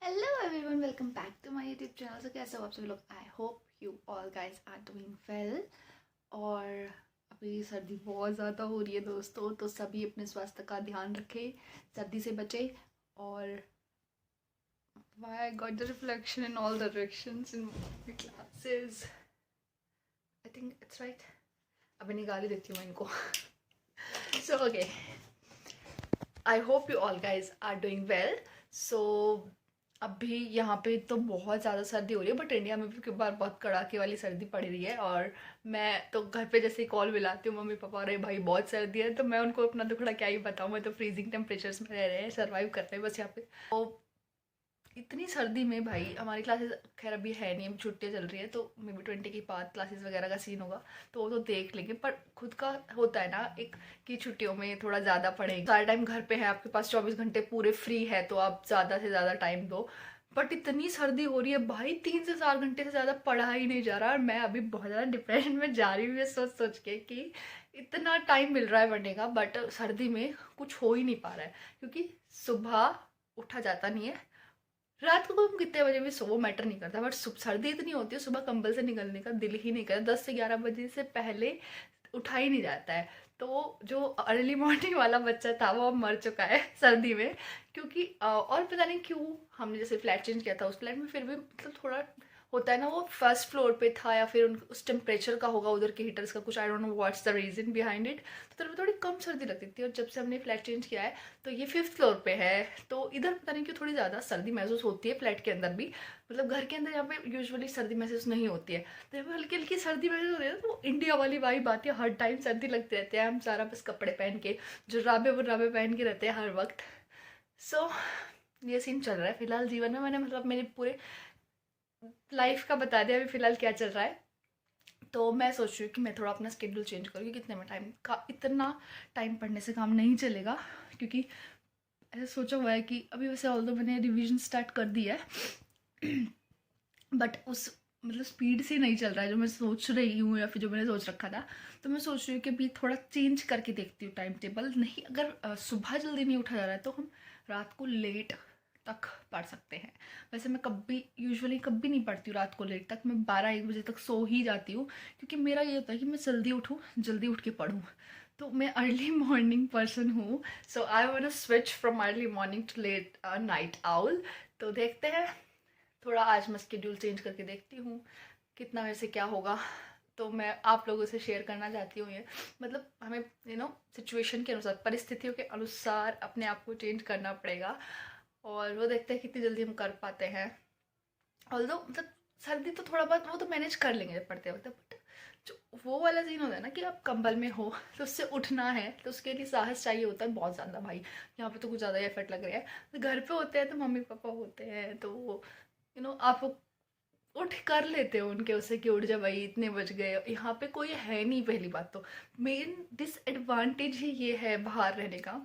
Hello everyone, welcome back to my YouTube channel. से कैसे हो आप सभी लोग? I hope you all guys are doing well. और अभी सर्दी बहुत ज़्यादा हो रही है दोस्तों, तो सभी अपने स्वास्थ्य का ध्यान रखें, सर्दी से बचें। और why I got the reflection in all directions in my classes. I think it's right. अभी निकाल ही देती हूँ मैं इनको। So okay, I hope you all guys are doing well. So अभी यहाँ पे तो बहुत ज़्यादा सर्दी हो रही है, बट इंडिया में भी कई बार बहुत कड़ाके वाली सर्दी पड़ रही है। और मैं तो घर पे जैसे ही कॉल मिलाती हूँ मम्मी पापा, अरे भाई बहुत सर्दी है, तो मैं उनको अपना दुखड़ा क्या ही बताऊँ। मैं तो फ्रीजिंग टेम्परेचर्स में रह रहे हैं, सर्वाइव कर रहे हैं बस यहाँ पे। तो इतनी सर्दी में भाई हमारी क्लासेस खैर अभी है नहीं, अभी छुट्टियाँ चल रही है, तो मे बी 20 के बाद क्लासेस वगैरह का सीन होगा, तो वो तो देख लेंगे। पर खुद का होता है ना एक, कि छुट्टियों में थोड़ा ज़्यादा पढ़ेंगे, सारा टाइम घर पे है, आपके पास 24 घंटे पूरे फ्री है, तो आप ज़्यादा से ज़्यादा टाइम दो। बट इतनी सर्दी हो रही है भाई, 3 से 4 घंटे से ज़्यादा पढ़ा ही नहीं जा रहा। और मैं अभी बहुत ज़्यादा डिप्रेशन में जा रही हूँ ये सोच सोच के कि इतना टाइम मिल रहा है पढ़ने का, बट सर्दी में कुछ हो ही नहीं पा रहा है, क्योंकि सुबह उठा जाता नहीं है। रात को हम कितने बजे भी सो वो मैटर नहीं करता, बट सर्दी इतनी होती है सुबह कंबल से निकलने का दिल ही नहीं करता। 10 से 11 बजे से पहले उठा ही नहीं जाता है। तो जो अर्ली मॉर्निंग वाला बच्चा था वो अब मर चुका है सर्दी में, क्योंकि और पता नहीं क्यों हमने जैसे फ्लैट चेंज किया था, उस फ्लैट में फिर भी मतलब थोड़ा होता है ना, वो फर्स्ट फ्लोर पे था, या फिर उस टेम्परेचर का होगा उधर के हीटर्स का कुछ, I don't know what's the reason behind it. तो तरफ थोड़ी कम सर्दी लगती थी, और जब से हमने फ्लैट चेंज किया है तो ये 5th फ्लोर पे है, तो इधर पता नहीं क्यों थोड़ी ज़्यादा सर्दी महसूस होती है फ्लैट के अंदर भी। मतलब घर के अंदर यहाँ पे यूजुअली सर्दी महसूस नहीं होती है, तो यहाँ पे हल्की हल्की सर्दी महसूस होती है। तो इंडिया वाली वाइब आती है, हर टाइम सर्दी लगती रहती है, हम सारा बस कपड़े पहन के जुर्राबे वुर्राबे पहन के रहते हैं हर वक्त। सो ये सीन चल रहा है फिलहाल जीवन में। मैंने मतलब मेरे पूरे लाइफ का बता दिया अभी फिलहाल क्या चल रहा है। तो मैं सोच रही हूँ कि मैं थोड़ा अपना स्केड्यूल चेंज करूँ, कितने में टाइम का, इतना टाइम पढ़ने से काम नहीं चलेगा, क्योंकि ऐसा सोचा हुआ है कि अभी वैसे ऑल्दो मैंने रिवीजन स्टार्ट कर दिया है, बट उस मतलब स्पीड से नहीं चल रहा है जो मैं सोच रही हूँ, या फिर जो मैंने सोच रखा था। तो मैं सोच रही हूँ कि अभी थोड़ा चेंज करके देखती हूँ टाइम टेबल। नहीं, अगर सुबह जल्दी नहीं उठा जा रहा है तो हम रात को लेट तक पढ़ सकते हैं। वैसे मैं कभी यूजुअली कभी नहीं पढ़ती हूँ रात को लेट तक, मैं 12-1 बजे तक सो ही जाती हूँ, क्योंकि मेरा ये होता है कि मैं जल्दी उठूँ, जल्दी उठ के पढूँ। तो मैं अर्ली मॉर्निंग पर्सन हूँ, so I want to switch from early morning to late night owl. तो देखते हैं, थोड़ा आज मैं स्केड्यूल चेंज करके देखती हूँ कितना मेरे से क्या होगा। तो मैं आप लोगों से शेयर करना चाहती हूँ ये, मतलब हमें सिचुएशन के अनुसार, परिस्थितियों के अनुसार अपने आप को चेंज करना पड़ेगा, और वो देखते हैं कितनी जल्दी हम कर पाते हैं। ऑल्दो मतलब सर्दी तो थोड़ा बहुत वो तो मैनेज कर लेंगे पढ़ते वक्त, बट जो वो वाला सीन होता है ना कि आप कंबल में हो तो उससे उठना है, तो उसके लिए साहस चाहिए होता है बहुत ज़्यादा भाई। यहाँ पे तो कुछ ज़्यादा एफर्ट लग रहा है। तो घर पे होते हैं तो मम्मी पापा होते हैं, तो आप उठ कर लेते हो उनके उससे कि उठ जा भाई इतने बज गए। यहाँ पे कोई है नहीं, पहली बात तो मेन डिसएडवांटेज ही ये है बाहर रहने का,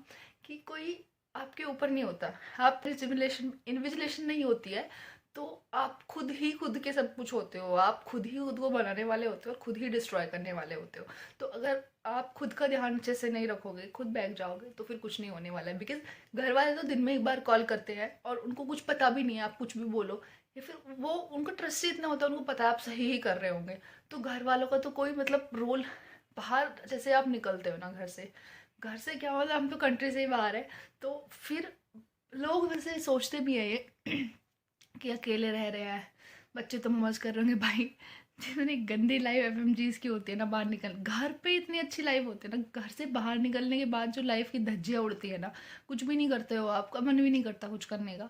कि कोई आपके ऊपर नहीं होता, आप इन्विजिलेशन नहीं होती है, तो आप खुद ही खुद के सब कुछ होते हो, आप खुद ही खुद को बनाने वाले होते हो और खुद ही डिस्ट्रॉय करने वाले होते हो। तो अगर आप खुद का ध्यान अच्छे से नहीं रखोगे, खुद बैठ जाओगे, तो फिर कुछ नहीं होने वाला है। बिकॉज घर वाले तो दिन में एक बार कॉल करते हैं और उनको कुछ पता भी नहीं है, आप कुछ भी बोलो, या फिर वो उनको ट्रस्ट ही इतना होता है, उनको पता है आप सही ही कर रहे होंगे। तो घर वालों का तो कोई मतलब रोल, बाहर जैसे आप निकलते हो ना घर से क्या मतलब हम तो कंट्री से ही बाहर है, तो फिर लोग वैसे सोचते भी है ये कि अकेले रह रहे हैं बच्चे, तो मौज कर रहे होंगे भाई। जितनी गंदी लाइफ एफएमजीज की होती है ना, बाहर निकल, घर पे इतनी अच्छी लाइफ होती है ना, घर से बाहर निकलने के बाद जो लाइफ की धज्जियाँ उड़ती है ना, कुछ भी नहीं करते हो, आपका मन भी नहीं करता कुछ करने का।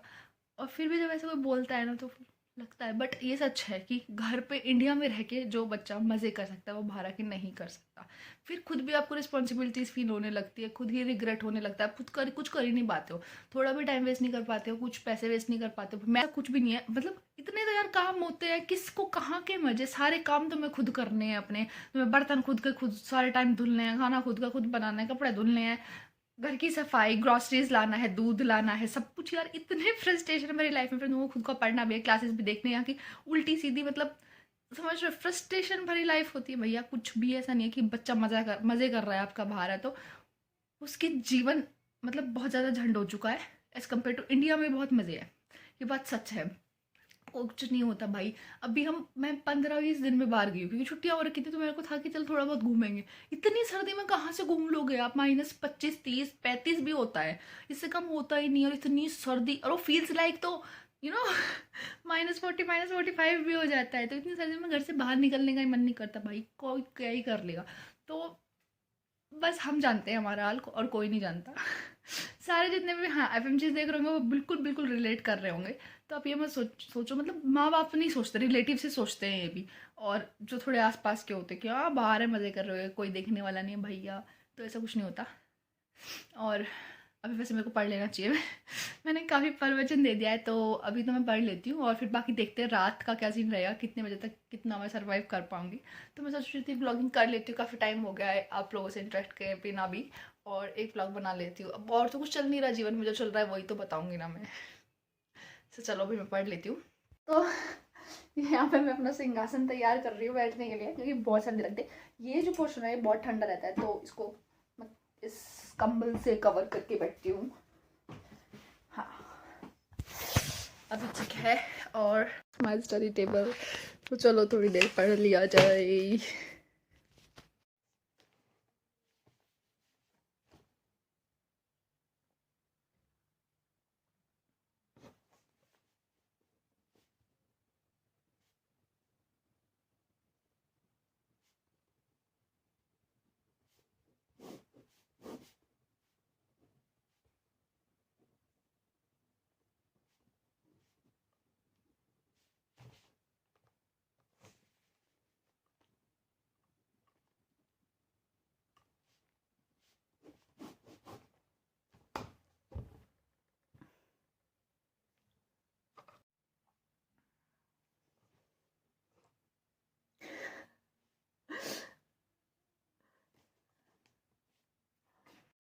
और फिर भी जब ऐसे कोई बोलता है ना तो फिर लगता है, बट ये सच है कि घर पे इंडिया में रह के जो बच्चा मज़े कर सकता है वो बाहर आके नहीं कर सकता। फिर खुद भी आपको रिस्पॉन्सिबिलिटीज़ फील होने लगती है, खुद ही रिग्रेट होने लगता है, खुद कर कुछ कर ही नहीं पाते हो, थोड़ा भी टाइम वेस्ट नहीं कर पाते हो, कुछ पैसे वेस्ट नहीं कर पाते हो। मैं कुछ भी नहीं है, मतलब इतने तो यार काम होते हैं, किसको कहाँ के मजे, सारे काम तो मैं खुद करने हैं अपने, तो मैं बर्तन खुद के खुद सारे टाइम धुलने हैं, खाना खुद का खुद बनाना है, कपड़े धुलने हैं, घर की सफाई, ग्रॉसरीज लाना है, दूध लाना है, सब कुछ यार। इतने फ्रस्ट्रेशन है मेरी लाइफ में, फिर खुद का पढ़ना भी है, क्लासेस भी देखने, यहाँ की उल्टी सीधी, मतलब समझ रहे, फ्रस्ट्रेशन भरी लाइफ होती है भैया। कुछ भी ऐसा नहीं है कि बच्चा मज़े कर रहा है आपका बाहर है तो उसके जीवन मतलब बहुत ज़्यादा झंड हो चुका है, एज़ कम्पेयर टू इंडिया में बहुत मज़े है। ये बात सच है, कुछ नहीं होता भाई। अभी मैं 15-20 दिन में बाहर गई हूँ क्योंकि छुट्टियाँ हो रखी थी, तो मेरे को था कि चल थोड़ा बहुत घूमेंगे। इतनी सर्दी में कहाँ से घूम लोगे आप? -25, 30, 35 भी होता है, इससे कम होता ही नहीं। और इतनी सर्दी, और वो फील्स लाइक तो यू नो -40, -45 भी हो जाता है। तो इतनी सर्दी में घर से बाहर निकलने का ही मन नहीं करता भाई, कोई क्या ही कर लेगा। तो बस हम जानते हैं हमारा हाल, और कोई नहीं जानता। सारे जितने भी हाँ एफएमजीज देख रहे होंगे वो बिल्कुल बिल्कुल रिलेट कर रहे होंगे। तो आप ये मत सोचो, मतलब माँ बाप नहीं सोचते, रिलेटिव से सोचते हैं ये भी। और जो थोड़े आसपास के होते हैं कि हाँ बाहर है, मज़े कर रहे हो, कोई देखने वाला नहीं है भैया, तो ऐसा कुछ नहीं होता। और अभी वैसे मेरे को पढ़ लेना चाहिए। मैंने काफ़ी प्रवचन दे दिया है, तो अभी तो मैं पढ़ लेती हूँ, और फिर बाकी देखते हैं रात का क्या सीन रहेगा, कितने बजे तक कितना मैं सर्वाइव कर पाऊँगी। तो मैं सोच रही थी ब्लॉगिंग कर लेती हूँ, काफ़ी टाइम हो गया है आप लोगों से इंटरेक्ट के बिना भी, और एक ब्लॉग बना लेती हूँ। अब और तो कुछ चल नहीं रहा जीवन में, जो चल रहा है वही तो बताऊँगी ना मैं। तो चलो अभी मैं पढ़ लेती हूँ। तो यहाँ पे मैं अपना सिंहासन तैयार कर रही हूँ बैठने के लिए, क्योंकि बहुत सर्दी लगती है। ये जो पोर्शन है बहुत ठंडा रहता है, तो इसको मैं इस कंबल से कवर करके बैठती हूँ। हाँ अभी ठीक है। और माई स्टडी टेबल, तो चलो थोड़ी देर पढ़ लिया जाए।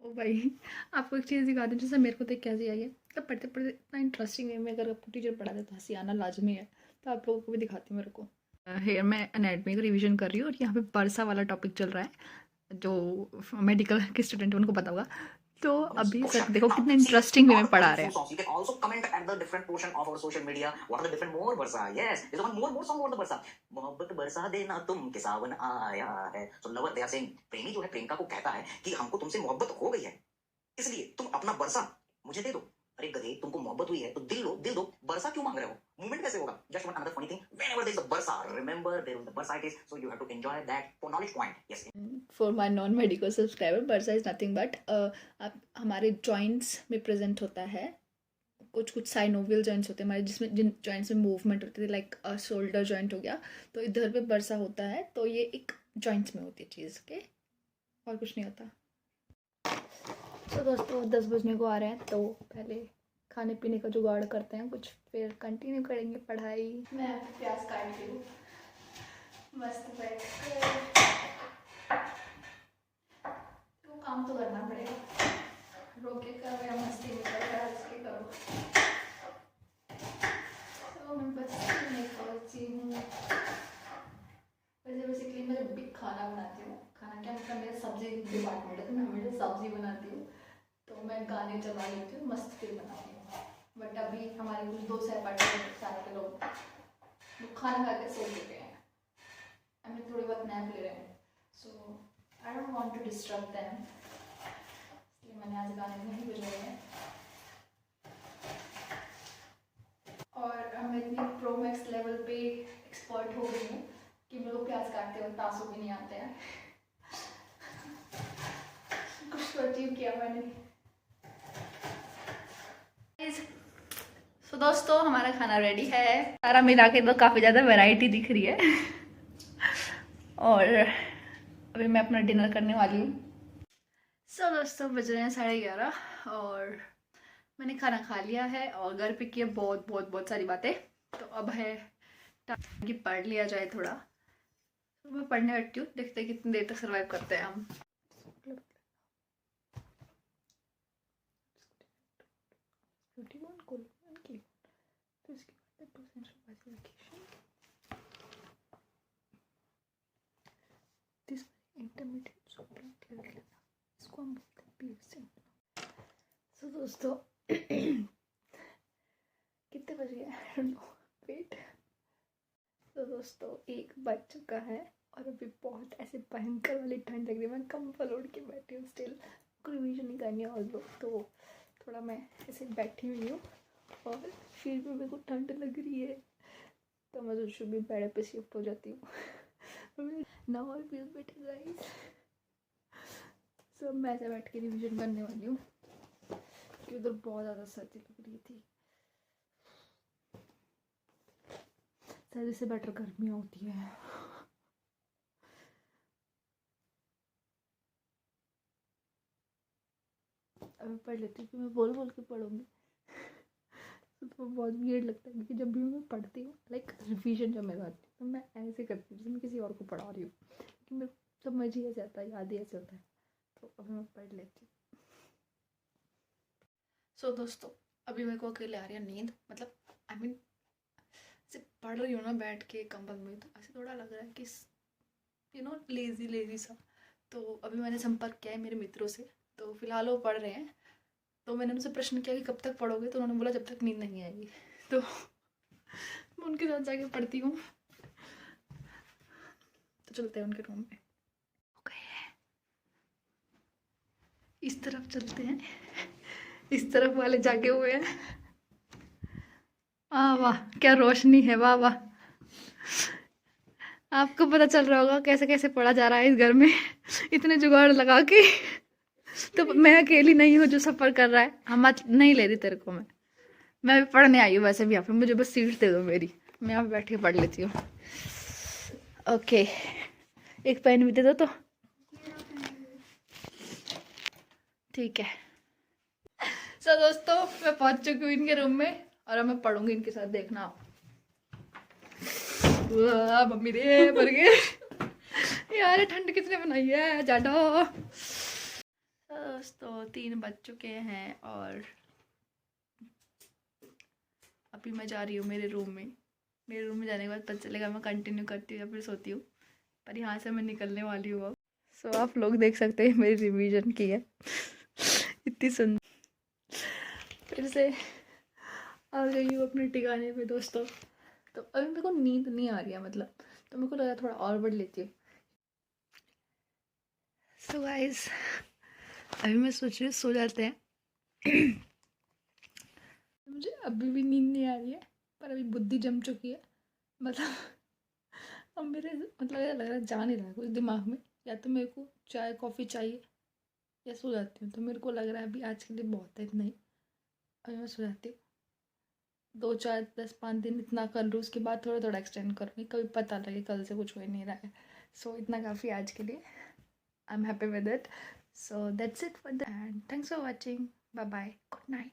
ओ भाई, आपको एक चीज़ दिखा दूँ, जैसे मेरे को देख कैसी आई है, मतलब पढ़ते पढ़ते इतना इंटरेस्टिंग वे में अगर आपको टीचर पढ़ा दे तो हंसी आना लाजमी है। तो आप लोगों को भी दिखाती हूँ मेरे को। हेयर मैं एनाटॉमी का रिवीजन कर रही हूँ, और यहाँ पे बरसा वाला टॉपिक चल रहा है, जो मेडिकल के स्टूडेंट उनको पता होगा। तो अभी सर देखो कितने इंटरेस्टिंग वे में पढ़ा रहे हैं। You can also comment at the different portion of our social media. What are the different more Barsa? Yes, there's one more song about the Barsa. मोहब्बत बरसा देना तुम के सावन आया है. So lover they are saying, प्रेमी जो है प्रेमिका को कहता है कि हमको तुमसे मोहब्बत हो गई है, इसलिए तुम अपना बरसा मुझे दे दो. अरे गधे, तुमको मोहब्बत हुई है तो दिल दो, बरसा क्यों मांग रहे हो? मूवमेंट कैसे होगा? Just one another funny thing. Whenever there is a barsa, remember there is the bursitis, so you have to enjoy that for knowledge point. Yes. For my non medical subscriber, बरसा is nothing but आप हमारे joints में present होता है। कुछ कुछ synovial joints होते हैं हमारे, जिसमें जिन जॉइंट्स में मूवमेंट होती है, लाइक शोल्डर जॉइंट हो गया, तो इधर पे बरसा होता है। तो ये एक जॉइंट्स में होती है चीज़ के, और कुछ नहीं होता। तो दोस्तों 10 बजने को आ रहे हैं, तो पहले खाने पीने का जुगाड़ करते हैं कुछ, फिर कंटिन्यू करेंगे पढ़ाई। मैं प्याज काट रही हूँ मस्त बैठ कर, तो काम तो करना पड़ेगा, रोके करो या मस्ती में करो या हंस के करो। तो मैं बच्ची में पहुँची हूँ। वैसे बेसिकली मैं जब भी खाना बनाती हूँ, खाना क्या मतलब मेरा सब्जी डिपार्टमेंट है, तो मैं हमेशा सब्जी बनाती हूँ, तो मैं गाने चला लेती हूँ, मस्त फिर बनाती हूँ। बट अभी हमारे कुछ दोस्त अपार्टमेंट सारे के लोग खाना खा के सो चुके हैं, हमें थोड़ी बहुत नैप ले रहे हैं, so I don't want to disturb them, इसलिए मैंने आज गाने नहीं बजाए हैं। और मैं इतनी प्रो मैक्स लेवल पे एक्सपर्ट हो गई हूँ कि मेरे को प्याज काटते वक्त आंसू भी नहीं आते हैं। कुछ तो अचीव किया मैंने। तो दोस्तों हमारा खाना रेडी है, सारा मिला के तो काफ़ी ज़्यादा वैरायटी दिख रही है। और अभी मैं अपना डिनर करने वाली हूँ। सो दोस्तों बज रहे हैं 11:30, और मैंने खाना खा लिया है, और घर पे किए बहुत बहुत बहुत सारी बातें। तो अब है कि पढ़ लिया जाए थोड़ा, तो मैं पढ़ने बैठती हूँ, देखते हैं कितनी देर तक सर्वाइव करते हैं हम। इंटरमीडिएट इसको हम बोलते हैं पीएससी। तो दोस्तों कितने बज रही है वेट। तो दोस्तों 1 बज चुका है और अभी बहुत ऐसे भयंकर वाली ठंड लग रही है। मैं कंबल ओढ़ के बैठी हूँ स्टिल, कोई रिवीजन नहीं करनी है और लोग, तो थोड़ा मैं ऐसे बैठी हुई हूँ और फिर भी मेरे को ठंड लग रही है, तो मैं सोचूँ भी बेड पे शिफ्ट हो जाती हूँ। Now I feel better guys. So मैं ऐसे बैठ के रिवीजन करने वाली हूँ क्योंकि उधर बहुत ज़्यादा सर्दी लग रही थी। सर्दी से बेटर गर्मियाँ होती है। अब मैं पढ़ लेती हूँ कि मैं बोल बोल के पढ़ूँगी तो बहुत वियर्ड लगता है, क्योंकि जब भी मैं पढ़ती हूँ लाइक रिवीजन जब मैं करती हूँ तो मैं ऐसे करती हूँ जैसे मैं किसी और को पढ़ा रही हूँ, क्योंकि मेरे समझ ही ऐसे आता है, याद ही ऐसे होता है। तो अभी मैं पढ़ लेती हूँ। सो दोस्तों अभी मेरे को अकेले आ रही है नींद, मतलब आई मीन ऐसे पढ़ रही हूँ ना बैठ के कंबल में, तो ऐसे थोड़ा लग रहा है कि लेजी लेजी सा। तो अभी मैंने संपर्क किया है मेरे मित्रों से, तो फिलहाल वो पढ़ रहे हैं। तो मैंने उनसे प्रश्न किया कि कब तक पढ़ोगे, तो उन्होंने बोला जब तक नींद नहीं आएगी। तो मैं उनके साथ जाके पढ़ती हूँ। तो चलते हैं उनके रूम में। ओके इस तरफ चलते हैं, इस तरफ वाले जागे हुए हैं। वाह क्या रोशनी है, वाह वाह। आपको पता चल रहा होगा कैसे कैसे पढ़ा जा रहा है इस घर में इतने जुगाड़ लगा के। तो मैं अकेली नहीं हूँ जो सफ़र कर रहा है। हम आज नहीं ले रही तेरे को, मैं भी पढ़ने आई हूँ वैसे भी यहाँ पे, मुझे बस सीट दे दो मेरी, मैं यहाँ पे बैठ के पढ़ लेती हूँ। ओके एक पेन भी दे दो तो ठीक है। सो दोस्तों मैं पहुँच चुकी हूँ इनके रूम में और अब मैं पढ़ूंगी इनके साथ, देखना आप। वाह मम्मी रे मर गए यार, ठंड किसने बनाई है जाडो। दोस्तों 3 बज चुके हैं और अभी मैं जा रही हूँ मेरे रूम में। मेरे रूम में जाने के बाद पता चलेगा मैं कंटिन्यू करती हूँ या फिर सोती हूँ, पर यहाँ से मैं निकलने वाली हूँ अब। सो आप लोग देख सकते हैं मेरी रिवीजन की है इतनी सुंदर। फिर से आ गई हूँ अपने ठिकाने पे दोस्तों। तो अभी मेरे को नींद नहीं आ रही है, मतलब तो मेरे को लगा थोड़ा और पढ़ लेती हूँ। सो गाइस अभी मैं सोच रही हूँ सो जाते हैं मुझे अभी भी नींद नहीं आ रही है, पर अभी बुद्धि जम चुकी है, मतलब अब मेरे मतलब ऐसा लग रहा है जा नहीं रहा है कुछ दिमाग में। या तो मेरे को चाय कॉफ़ी चाहिए या सो जाती हूँ। तो मेरे को लग रहा है अभी आज के लिए बहुत है इतना ही, अभी मैं सो जाती हूँ। 2 4 10 5 दिन इतना कर लूँ, उसके बाद थोड़ा थोड़ा एक्सटेंड करूँगी, कभी पता लगे कल से कुछ हो ही नहीं रहा है। सो इतना काफ़ी आज के लिए, I am happy with it. So that's it for the end thanks for watching, bye bye, good night.